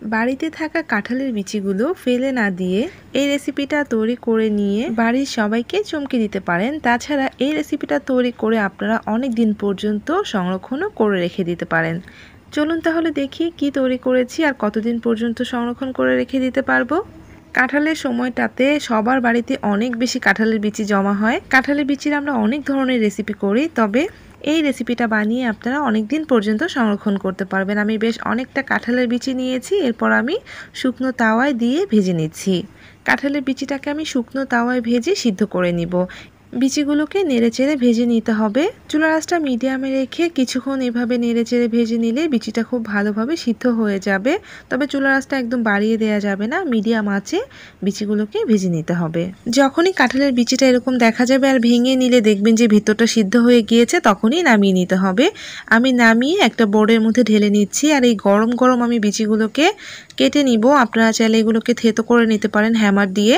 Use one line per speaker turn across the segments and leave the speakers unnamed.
বাড়িতে থাকা কাঁঠালের বিচিগুলো ফেলে না দিয়ে এই রেসিপিটা তৈরি করে নিয়ে বাড়ির সবাইকে চমকে দিতে পারেন। তাছাড়া এই রেসিপিটা তৈরি করে আপনারা অনেক দিন পর্যন্ত সংরক্ষণও করে রেখে দিতে পারেন। চলুন তাহলে দেখি কি তৈরি করেছি আর কতদিন পর্যন্ত সংরক্ষণ করে রেখে দিতে পারবো। কাঁঠালের সময়টাতে সবার বাড়িতে অনেক বেশি কাঁঠালের বিচি জমা হয়। কাঁঠালের বিচির আমরা অনেক ধরনের রেসিপি করি, তবে এই রেসিপিটা বানিয়ে আপনারা অনেক দিন পর্যন্ত সংরক্ষণ করতে পারবেন। আমি বেশ অনেকটা কাঁঠালের বিচি নিয়েছি, এরপর আমি শুকনো তাওয়ায় দিয়ে ভেজে নিচ্ছি। কাঁঠালের বিচিটাকে আমি শুকনো তাওয়ায় ভেজে সিদ্ধ করে নিব। বিচিগুলোকে নেড়েচেড়ে ভেজে নিতে হবে। চুলার আঁচটা মিডিয়ামে রেখে কিছুক্ষণ এভাবে নেড়েচেড়ে ভেজে নিলে বিচিটা খুব ভালোভাবে সিদ্ধ হয়ে যাবে। তবে চুলার আঁচটা একদম বাড়িয়ে দেওয়া যাবে না, মিডিয়াম আঁচে বিচিগুলোকে ভেজে নিতে হবে। যখনই কাঁঠালের বিচিটা এরকম দেখা যাবে আর ভেঙে নিলে দেখবেন যে ভিতরটা সিদ্ধ হয়ে গিয়েছে, তখনই নামিয়ে নিতে হবে। আমি নামিয়ে একটা বোর্ডের মধ্যে ঢেলে নিচ্ছি। আর এই গরম গরম আমি বিচিগুলোকে কেটে নিব। আপনারা চাইলে এগুলোকে থেতো করে নিতে পারেন হ্যামার দিয়ে,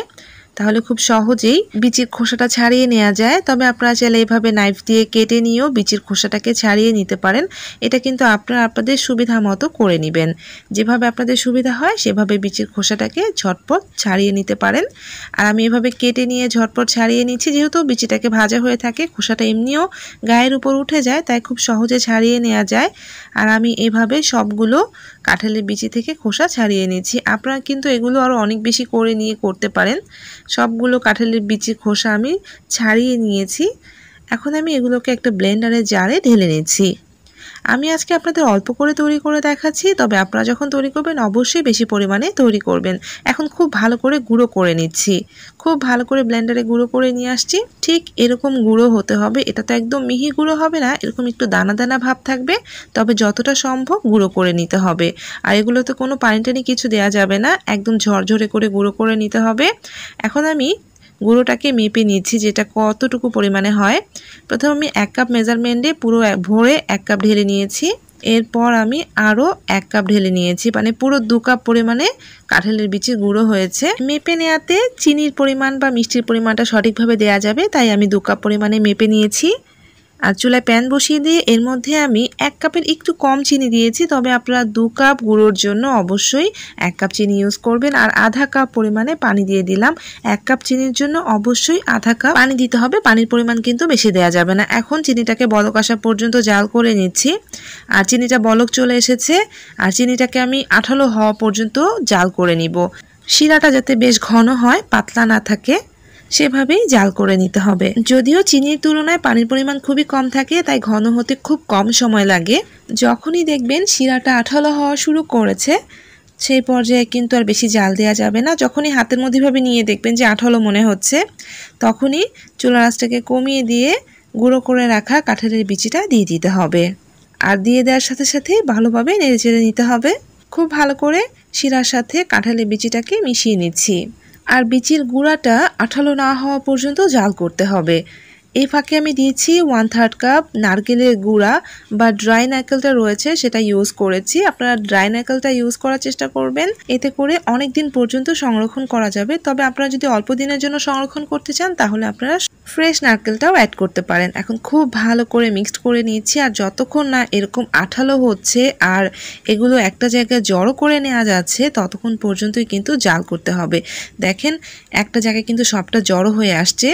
তাহলে খুব সহজেই বিচির খোসাটা ছাড়িয়ে নেওয়া যায়। তবে আপনারা চাইলে এভাবে নাইফ দিয়ে কেটে নিয়েও বিচির খোসাটাকে ছাড়িয়ে নিতে পারেন। এটা কিন্তু আপনারা আপনাদের সুবিধা মতো করে নেবেন। যেভাবে আপনাদের সুবিধা হয় সেভাবে বিচির খোসাটাকে ঝটপট ছাড়িয়ে নিতে পারেন। আর আমি এভাবে কেটে নিয়ে ঝটপট ছাড়িয়ে নিচ্ছি। যেহেতু বিচিটাকে ভাজা হয়ে থাকে, খোসাটা এমনিও গায়ের উপর উঠে যায়, তাই খুব সহজে ছাড়িয়ে নেওয়া যায়। আর আমি এভাবে সবগুলো কাঁঠালের বিচি থেকে খোসা ছাড়িয়ে নিচ্ছি। আপনারা কিন্তু এগুলো আরও অনেক বেশি করে নিয়ে করতে পারেন। সবগুলো কাঁঠালের বিচির খোসা আমি ছাড়িয়ে নিয়েছি। এখন আমি এগুলোকে একটা ব্লেন্ডারের জারে ঢেলে নিচ্ছি। আমি আজকে আপনাদের অল্প করে তৈরি করে দেখাচ্ছি, তবে আপনারা যখন তৈরি করবেন অবশ্যই বেশি পরিমাণে তৈরি করবেন। এখন খুব ভালো করে গুঁড়ো করে নিচ্ছি। খুব ভালো করে ব্লেন্ডারে গুঁড়ো করে নিয়ে আসছি। ঠিক এরকম গুঁড়ো হতে হবে। এটা তো একদম মিহি গুঁড়ো হবে না, এরকম একটু দানা দানা ভাব থাকবে। তবে যতটা সম্ভব গুঁড়ো করে নিতে হবে। আর এগুলোতে কোনো পানি টানি কিছু দেওয়া যাবে না, একদম ঝরঝরে করে গুঁড়ো করে নিতে হবে। এখন আমি গুঁড়োটাকে মেপে নিচ্ছি যেটা কতটুকু পরিমাণে হয়। প্রথমে আমি 1 কাপ মেজারমেন্টে পুরো ভরে 1 কাপ ঢেলে নিয়েছি। এরপর আমি আরও 1 কাপ ঢেলে নিয়েছি, মানে পুরো 2 কাপ পরিমাণে কাঁঠালের বিচির গুঁড়ো হয়েছে। মেপে নেওয়াতে চিনির পরিমাণ বা মিষ্টির পরিমাণটা সঠিকভাবে দেওয়া যাবে, তাই আমি 2 কাপ পরিমাণে মেপে নিয়েছি। আর চুলায় প্যান বসিয়ে দিয়ে এর মধ্যে আমি 1 কাপের একটু কম চিনি দিয়েছি। তবে আপনারা 2 কাপ গুঁড়োর জন্য অবশ্যই 1 কাপ চিনি ইউজ করবেন। আর আধা কাপ পরিমাণে পানি দিয়ে দিলাম। 1 কাপ চিনির জন্য অবশ্যই আধা কাপ পানি দিতে হবে, পানির পরিমাণ কিন্তু বেশি দেওয়া যাবে না। এখন চিনিটাকে বলক আসা পর্যন্ত জাল করে নিচ্ছি। আর চিনিটা বলক চলে এসেছে। আর চিনিটাকে আমি আঠালো হওয়া পর্যন্ত জাল করে নিব। শিরাটা যাতে বেশ ঘন হয়, পাতলা না থাকে, সেভাবেই জাল করে নিতে হবে। যদিও চিনির তুলনায় পানির পরিমাণ খুবই কম থাকে, তাই ঘন হতে খুব কম সময় লাগে। যখনই দেখবেন শিরাটা আঠালো হওয়া শুরু করেছে, সেই পর্যায়ে কিন্তু আর বেশি জাল দেওয়া যাবে না। যখনই হাতের মধ্যে ভাবে নিয়ে দেখবেন যে আঠালো মনে হচ্ছে, তখনই চুলার আঁচটাকে কমিয়ে দিয়ে গুঁড়ো করে রাখা কাঁঠালের বিচিটা দিয়ে দিতে হবে। আর দিয়ে দেওয়ার সাথে সাথে ভালোভাবে নেড়েচেড়ে নিতে হবে। খুব ভালো করে শিরার সাথে কাঁঠালের বিচিটাকে মিশিয়ে নিচ্ছি। আর বিচির গুঁড়াটা আঠালো না হওয়া পর্যন্ত জাল করতে হবে। এই ফাঁকে আমি দিয়েছি 1/3 কাপ নারকেলের গুঁড়া বা ড্রাই নারকেলটা রয়েছে সেটা ইউজ করেছি। আপনারা ড্রাই নারকেলটা ইউজ করার চেষ্টা করবেন, এতে করে অনেক দিন পর্যন্ত সংরক্ষণ করা যাবে। তবে আপনারা যদি অল্প দিনের জন্য সংরক্ষণ করতে চান, তাহলে আপনারা ফ্রেশ নারকেলটাও অ্যাড করতে পারেন। এখন খুব ভালো করে মিক্সড করে নিচ্ছি। আর যতক্ষণ না এরকম আঠালো হচ্ছে আর এগুলো একটা জায়গায় জড়ো করে নেওয়া যাচ্ছে, ততক্ষণ পর্যন্তই কিন্তু জাল করতে হবে। দেখেন একটা জায়গায় কিন্তু সবটা জড়ো হয়ে আসছে।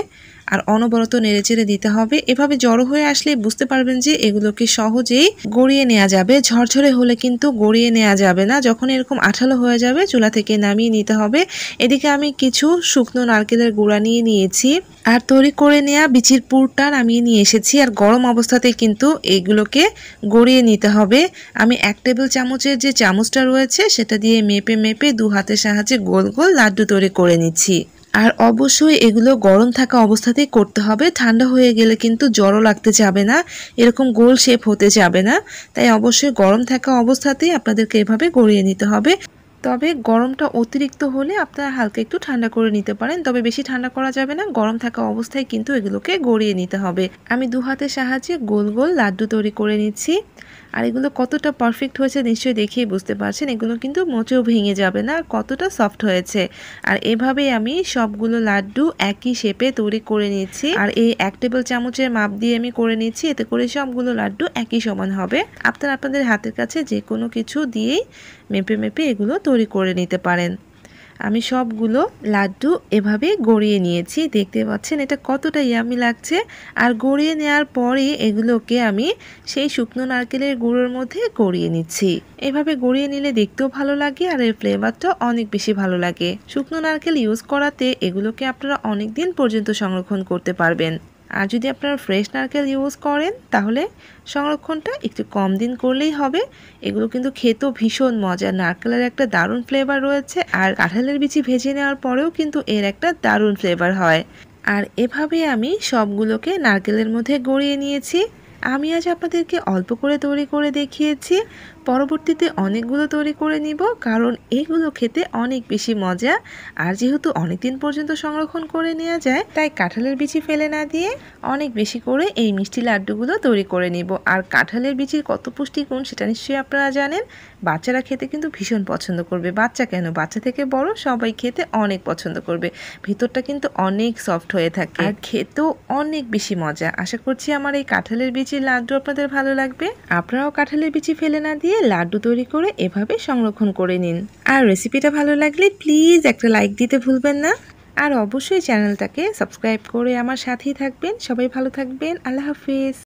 আর অনবরত নেড়েচেড়ে দিতে হবে। এভাবে জড়ো হয়ে আসলে বুঝতে পারবেন যে এগুলোকে সহজেই গড়িয়ে নেওয়া যাবে। ঝরঝরে হলে কিন্তু গড়িয়ে নেওয়া যাবে না। যখন এরকম আঠালো হয়ে যাবে, চুলা থেকে নামিয়ে নিতে হবে। এদিকে আমি কিছু শুকনো নারকেলের গুঁড়া নিয়ে নিয়েছি আর তৈরি করে নেওয়া বিচির পুরটা নামিয়ে নিয়ে এসেছি। আর গরম অবস্থাতে কিন্তু এগুলোকে গড়িয়ে নিতে হবে। আমি 1 টেবিল চামচের যে চামচটা রয়েছে সেটা দিয়ে মেপে মেপে 2 হাতের সাহায্যে গোল গোল লাড্ডু তৈরি করে নিচ্ছি। আর অবশ্যই এগুলো গরম থাকা অবস্থাতেই করতে হবে। ঠান্ডা হয়ে গেলে কিন্তু জড়ো লাগতে যাবে না, এরকম গোল শেপ হতে যাবে না। তাই অবশ্যই গরম থাকা অবস্থাতেই আপনাদেরকে এভাবে গড়িয়ে নিতে হবে। তবে গরমটা অতিরিক্ত হলে আপনারা হালকা একটু ঠান্ডা করে নিতে পারেন, তবে বেশি ঠান্ডা করা যাবে না। গরম থাকা অবস্থায় কিন্তু এগুলোকে গড়িয়ে নিতে হবে। আমি 2 হাতের সাহায্যে গোল গোল লাড্ডু তৈরি করে নিচ্ছি। আর এগুলো কতটা পারফেক্ট হয়েছে নিশ্চয়ই দেখেই বুঝতে পারছেন। এগুলো কিন্তু মোটেও ভেঙে যাবে না, কতটা সফট হয়েছে। আর এভাবেই আমি সবগুলো লাড্ডু একই শেপে তৈরি করে নিচ্ছি। আর এই 1 টেবিল চামচের মাপ দিয়ে আমি করে নিচ্ছি, এতে করে সবগুলো লাড্ডু একই সমান হবে। আপনারা আপনাদের হাতের কাছে যে কোনো কিছু দিয়েই মেপে মেপে এগুলো তৈরি করে নিতে পারেন। আমি সবগুলো লাড্ডু এভাবে গড়িয়ে নিয়েছি, দেখতে পাচ্ছেন এটা কতটা ইয়ামি লাগছে। আর গড়িয়ে নেওয়ার পরে এগুলোকে আমি সেই শুকনো নারকেলের গুঁড়োর মধ্যে গড়িয়ে নিচ্ছি। এভাবে গড়িয়ে নিলে দেখতেও ভালো লাগে আর এর ফ্লেভারটা অনেক বেশি ভালো লাগে। শুকনো নারকেল ইউজ করাতে এগুলোকে আপনারা অনেক দিন পর্যন্ত সংরক্ষণ করতে পারবেন। আর যদি আপনারা ফ্রেশ নারকেল ইউজ করেন তাহলে সংরক্ষণটা একটু কম দিন করলেই হবে। এগুলো কিন্তু খেতেও ভীষণ মজা, নারকেলের একটা দারুণ ফ্লেভার রয়েছে। আর কাঁঠালের বিচি ভেজে নেওয়ার পরেও কিন্তু এর একটা দারুণ ফ্লেভার হয়। আর এভাবে আমি সবগুলোকে নারকেলের মধ্যে গড়িয়ে নিয়েছি। আমি আজ আপনাদেরকে অল্প করে তৈরি করে দেখিয়েছি, পরবর্তীতে অনেকগুলো তৈরি করে নিব, কারণ এগুলো খেতে অনেক বেশি মজা। আর যেহেতু অনেক দিন পর্যন্ত সংরক্ষণ করে নেওয়া যায়, তাই কাঁঠালের বিচি ফেলে না দিয়ে অনেক বেশি করে এই মিষ্টি লাড্ডুগুলো তৈরি করে নিব। আর কাঁঠালের বিচির কত পুষ্টিগুণ সেটা নিশ্চয়ই আপনারা জানেন। বাচ্চারা খেতে কিন্তু ভীষণ পছন্দ করবে, বাচ্চা কেন, বাচ্চা থেকে বড় সবাই খেতে অনেক পছন্দ করবে। ভিতরটা কিন্তু অনেক সফট হয়ে থাকে আর খেতেও অনেক বেশি মজা। আশা করছি আমার এই কাঁঠালের বিচির লাড্ডু আপনাদের ভালো লাগবে। আপনারাও কাঁঠালের বিচি ফেলে না দিয়ে লাড্ডু তৈরি করে এভাবে সংরক্ষণ করে নিন। আর রেসিপিটা ভালো লাগলে প্লিজ একটা লাইক দিতে ভুলবেন না। আর অবশ্যই চ্যানেলটাকে সাবস্ক্রাইব করে আমার সাথেই থাকবেন। সবাই ভালো থাকবেন। আল্লাহ হাফিজ।